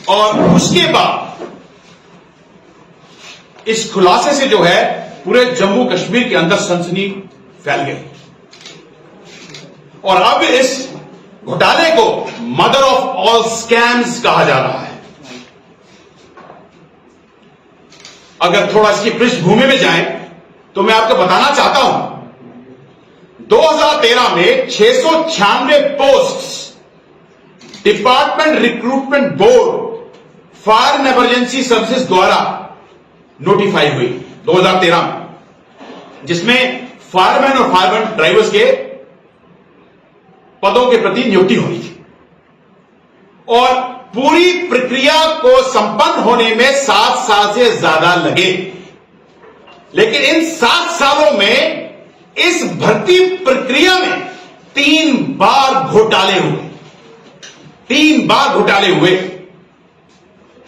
और उसके बाद इस खुलासे से जो है पूरे जम्मू कश्मीर के अंदर सनसनी फैल गई और अब इस घोटाले को मदर ऑफ ऑल स्कैम्स कहा जा रहा है। अगर थोड़ा इसकी पृष्ठभूमि में जाएं तो मैं आपको बताना चाहता हूं 2013 में 696 posts department recruitment board fire and emergency services द्वारा नोटिफाई हुई 2013 में, जिसमें फायरमैन और फायरमैन ड्राइवर्स के पदों के प्रति नियुक्ति हुई थी और पूरी प्रक्रिया को संपन्न होने में 7 साल से ज्यादा लगे। लेकिन इन 7 सालों में इस भर्ती प्रक्रिया में 3 बार घोटाले हुए, 3 बार घोटाले हुए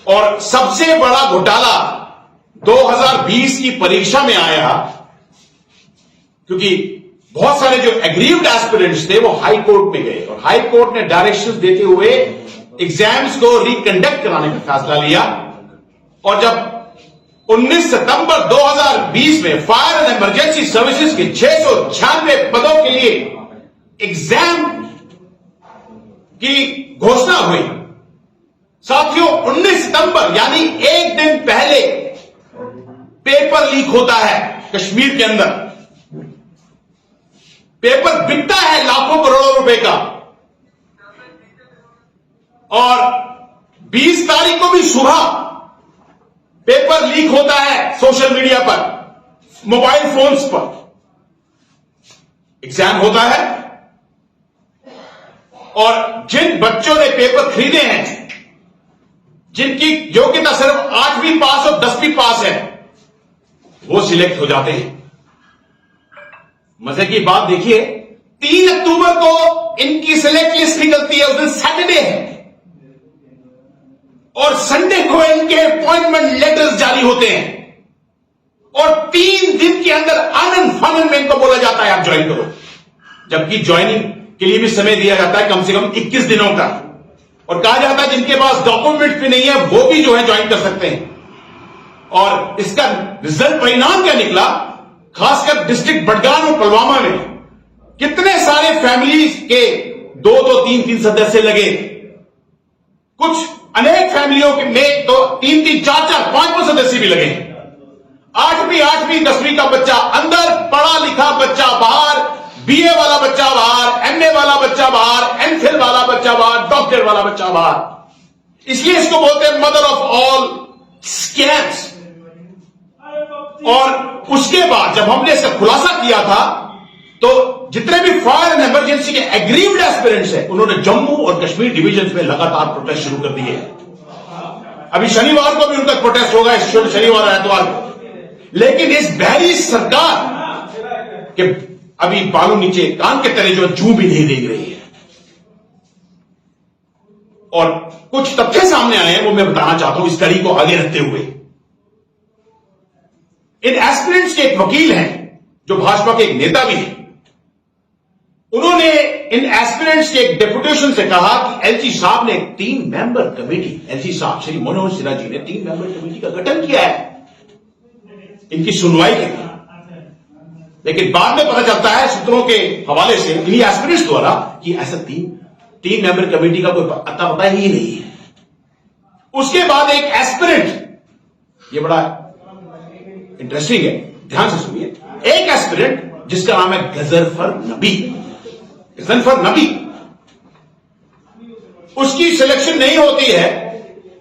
और सबसे बड़ा घोटाला 2020 की परीक्षा में आया, क्योंकि बहुत सारे जो एग्रीव्ड एस्पिरेंट्स थे वो हाई कोर्ट में गए और हाई कोर्ट ने डायरेक्शंस देते हुए एग्जाम्स को रिकंडक्ट कराने का फैसला लिया और जब 19 सितंबर 2020 में फायर एंड इमरजेंसी सर्विसेज के 696 पदों के लिए एग्जाम की घोषणा हुई, साथियों 19 सितंबर यानी एक दिन पहले पेपर लीक होता है कश्मीर के अंदर। पेपर बिकता है लाखों करोड़ों रुपए का और 20 तारीख को भी सुबह पेपर लीक होता है सोशल मीडिया पर, मोबाइल फोन्स पर। एग्जाम होता है और जिन बच्चों ने पेपर खरीदे हैं, जिनकी योग्यता सिर्फ 8वीं पास और 10वीं पास है, वो सिलेक्ट हो जाते हैं। मजे की बात देखिए, 3 अक्टूबर को इनकी सिलेक्ट लिस्ट निकलती है, उस दिन सैटरडे है और संडे को इनके अपॉइंटमेंट लेटर्स जारी होते हैं और 3 दिन के अंदर आनंद फानंद में इनको बोला जाता है आप ज्वाइन करो, जबकि ज्वाइनिंग के लिए भी समय दिया जाता है कम से कम 21 दिनों का और कहा जाता है जिनके पास डॉक्यूमेंट भी नहीं है वो भी जो है ज्वाइन कर सकते हैं। और इसका रिजल्ट परिणाम क्या निकला, खासकर डिस्ट्रिक्ट बडगाम और पुलवामा में कितने सारे फैमिलीज के 2-2, 3-3 सदस्य लगे, कुछ अनेक फैमिलियों में तो 3-3, 4-4, 5-5 सदस्य भी लगे। 8वीं 10वीं का बच्चा अंदर, पढ़ा लिखा बच्चा बाहर, बीए वाला बच्चा बाहर, एमए वाला बच्चा बाहर, एमफिल वाला बच्चा बाहर, डॉक्टर वाला बच्चा बाहर। इसलिए इसको बोलते हैं मदर ऑफ ऑल स्कैम्स। और उसके बाद जब हमने इसका खुलासा किया था तो जितने भी फायर एंड इमरजेंसी के एग्रीव्ड एस्पिरेंट्स हैं उन्होंने जम्मू और कश्मीर डिवीजन में लगातार प्रोटेस्ट शुरू कर दिए। अभी शनिवार को भी उनका प्रोटेस्ट होगा, इस शनिवार और एतवार को। लेकिन इस बहरी सरकार के अभी बालों नीचे कान के तले जो जू भी नहीं देख रही है और कुछ तथ्य सामने आए हैं वो मैं बताना चाहता हूं इस कड़ी को आगे रखते हुए। इन एस्पिरेंट्स के एक वकील हैं जो भाजपा के एक नेता भी हैं, उन्होंने इन एस्पिरेंट्स के एक डेपुटेशन से कहा कि एलजी साहब ने 3 मेंबर कमेटी, एलजी साहब श्री मनोहर सिन्हा जी ने 3 मेंबर कमेटी का गठन किया है इनकी सुनवाई के लिए। लेकिन बाद में पता चलता है सूत्रों के हवाले से इन्हीं एस्पिरेंट्स द्वारा कि ऐसा 3 मेंबर कमेटी का कोई अता पता ही नहीं है। उसके बाद एक एस्पिरेंट, ये बड़ा इंटरेस्टिंग है, ध्यान से सुनिए, एक एस्पिरेंट जिसका नाम है गजरफर नबी, गजरफर नबी, उसकी सिलेक्शन नहीं होती है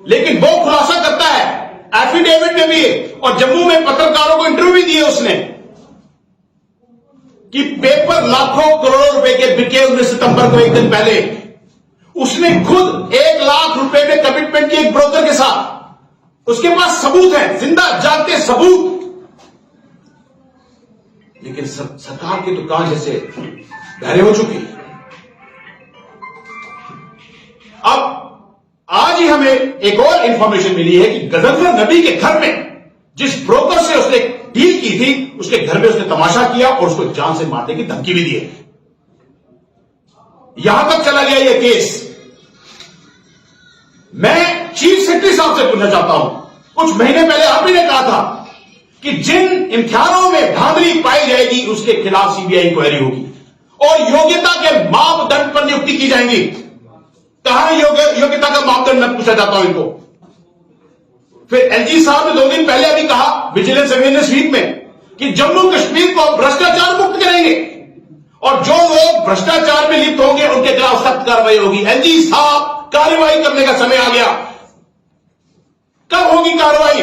लेकिन वो खुलासा करता है एफिडेविट में भी और जम्मू में पत्रकारों को इंटरव्यू भी दिए उसने कि पेपर लाखों करोड़ों रुपए के बिके 19 सितंबर को, एक दिन पहले उसने खुद 1 लाख रुपए में कमिटमेंट की एक ब्रोकर के साथ। उसके पास सबूत है, जिंदा जागते सबूत। लेकिन सरकार की दुकान जैसे बहरे हो चुकी है। अब आज ही हमें एक और इंफॉर्मेशन मिली है कि गजनफर नबी के घर में जिस ब्रोकर से उसने डील की थी उसके घर में उसने तमाशा किया और उसको जान से मारने की धमकी भी दी है। यहां तक चला गया यह केस। मैं चीफ सेक्रेटरी साहब से पूछना चाहता हूं, कुछ महीने पहले आप ही ने कहा था कि जिन इम्तिहानों में धांधली पाई जाएगी उसके खिलाफ सीबीआई इंक्वायरी होगी और योग्यता के मापदंड पर नियुक्ति की जाएगी। कहां है योग्यता का मापदंड? मैं पूछना चाहता हूं इनको। फिर एलजी साहब ने 2 दिन पहले अभी कहा विजिलेंस अवेयरनेस वीक में कि जम्मू कश्मीर को भ्रष्टाचार मुक्त करेंगे और जो लोग भ्रष्टाचार में लिप्त होंगे उनके खिलाफ सख्त कार्रवाई होगी। एलजी साहब, कार्रवाई करने का समय आ गया। कब होगी कार्रवाई?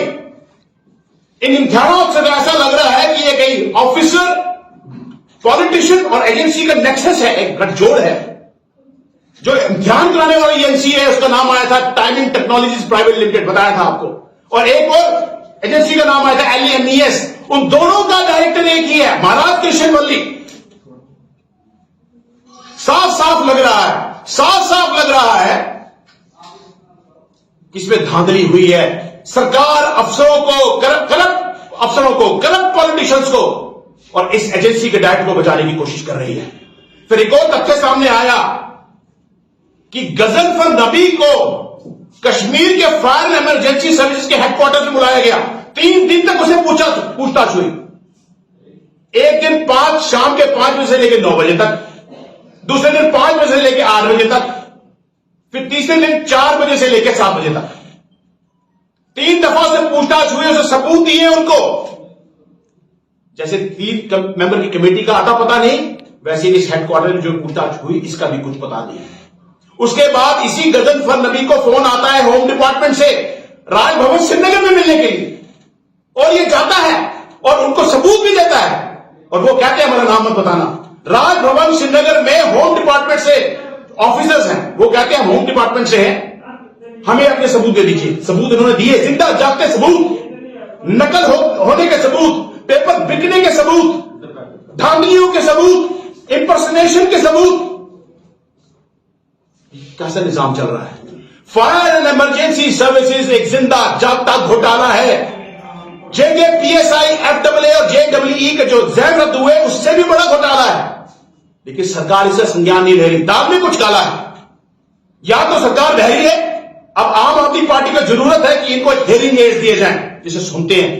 इन इम्तिहानों से ऐसा लग रहा है कि ये कई ऑफिसर, पॉलिटिशियन और एजेंसी का नेक्सस है, एक गठजोड़ है। जो इम्तिहान कराने वाली एजेंसी है उसका नाम आया था टाइमिंग टेक्नोलॉजीज प्राइवेट लिमिटेड, बताया था आपको, और एक और एजेंसी का नाम आया था LEMES। उन दोनों का डायरेक्टर एक ही है, महाराज कृष्ण वल्ली। साफ साफ लग रहा है कि इसमें धांधली हुई है। सरकार अफसरों को, करप्ट अफसरों को, करप्ट पॉलिटिशियंस को और इस एजेंसी के डायरेक्टर को बचाने की कोशिश कर रही है। फिर एक और तथ्य सामने आया कि गजनफर नबी को कश्मीर के फायर एंड इमरजेंसी सर्विसेज के हेडक्वार्टर में बुलाया गया। 3 दिन तक उसे पूछताछ हुई। एक दिन शाम के 5 बजे से लेकर 9 बजे तक, दूसरे दिन 5 बजे से लेकर 8 बजे तक, फिर तीसरे दिन 4 बजे से लेकर 7 बजे तक। 3 दफा से पूछताछ हुई, उसे सबूत दिए उनको। जैसे 3 मेंबर की कमेटी का आता पता नहीं, वैसे इस हेडक्वार्टर में जो पूछताछ हुई इसका भी कुछ पता नहीं। उसके बाद इसी गजनफर नबी को फोन आता है होम डिपार्टमेंट से राजभवन श्रीनगर में मिलने के लिए, और ये जाता है और उनको सबूत भी देता है, और वो कहते हैं हमारा नाम मत बताना। राजभवन श्रीनगर में होम डिपार्टमेंट से ऑफिसर्स हैं, वो कहते हैं होम डिपार्टमेंट से हैं, हमें अपने सबूत दे दीजिए। सबूत उन्होंने दिए, जिंदा जागते सबूत, नकल होने के सबूत, पेपर बिकने के सबूत, धांधलियों के सबूत, इंपर्सनेशन के सबूत। कैसा निजाम चल रहा है? फायर एंड इमरजेंसी सर्विसेज एक जिंदा जागता घोटाला है। JJPSI, FAA और JEE के जो जहर रद्द हुए उससे भी बड़ा घोटाला है, लेकिन सरकार इसे संज्ञान नहीं ले रही। दाग में कुछ काला है। या तो सरकार बहरी है, अब आम आदमी पार्टी को जरूरत है कि इनको हियरिंग एड्स दिए जाएं जिसे सुनते हैं।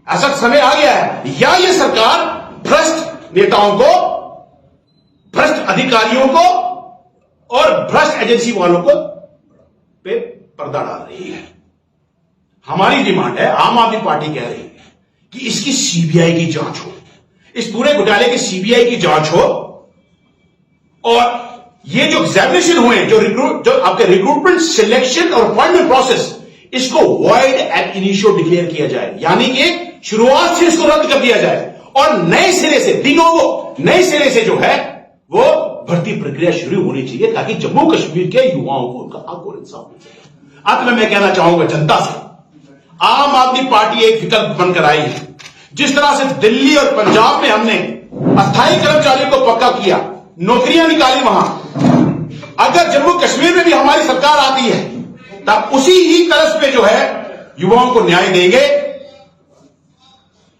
ऐसा समय आ गया है, या ये सरकार भ्रष्ट नेताओं को, भ्रष्ट अधिकारियों को और भ्रष्ट एजेंसी वालों को पे पर्दा डाल रही है। हमारी डिमांड है, आम आदमी पार्टी कह रही है कि इसकी सीबीआई की जांच हो, इस पूरे घोटाले की सीबीआई की जांच हो, और ये जो एग्जामिनेशन हुए, जो आपके रिक्रूटमेंट, सिलेक्शन और अपॉइंटमेंट प्रोसेस, इसको वॉइड एब इनिशियो डिक्लेयर किया जाए, यानी कि शुरुआत से इसको रद्द कर दिया जाए और नए सिरे से, नए सिरे से जो है वो भर्ती प्रक्रिया शुरू होनी चाहिए, ताकि जम्मू कश्मीर के युवाओं को उनका हक और इंसाफ मिल सके। अंत में मैं कहना चाहूंगा जनता से, आम आदमी पार्टी एक विकल्प बनकर आई है। जिस तरह से दिल्ली और पंजाब में हमने अस्थायी कर्मचारियों को पक्का किया, नौकरियां निकाली वहां, अगर जम्मू कश्मीर में भी हमारी सरकार आती है तब उसी ही तरह पे जो है युवाओं को न्याय देंगे।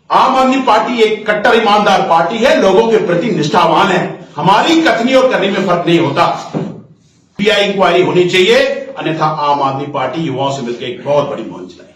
आम आदमी पार्टी एक कट्टर ईमानदार पार्टी है, लोगों के प्रति निष्ठावान है। हमारी कथनी और करनी में फर्क नहीं होता। सीबीआई इंक्वायरी होनी चाहिए, अन्यथा आम आदमी पार्टी युवाओं से मिलकर एक बहुत बड़ी मुहिम चलाएगी।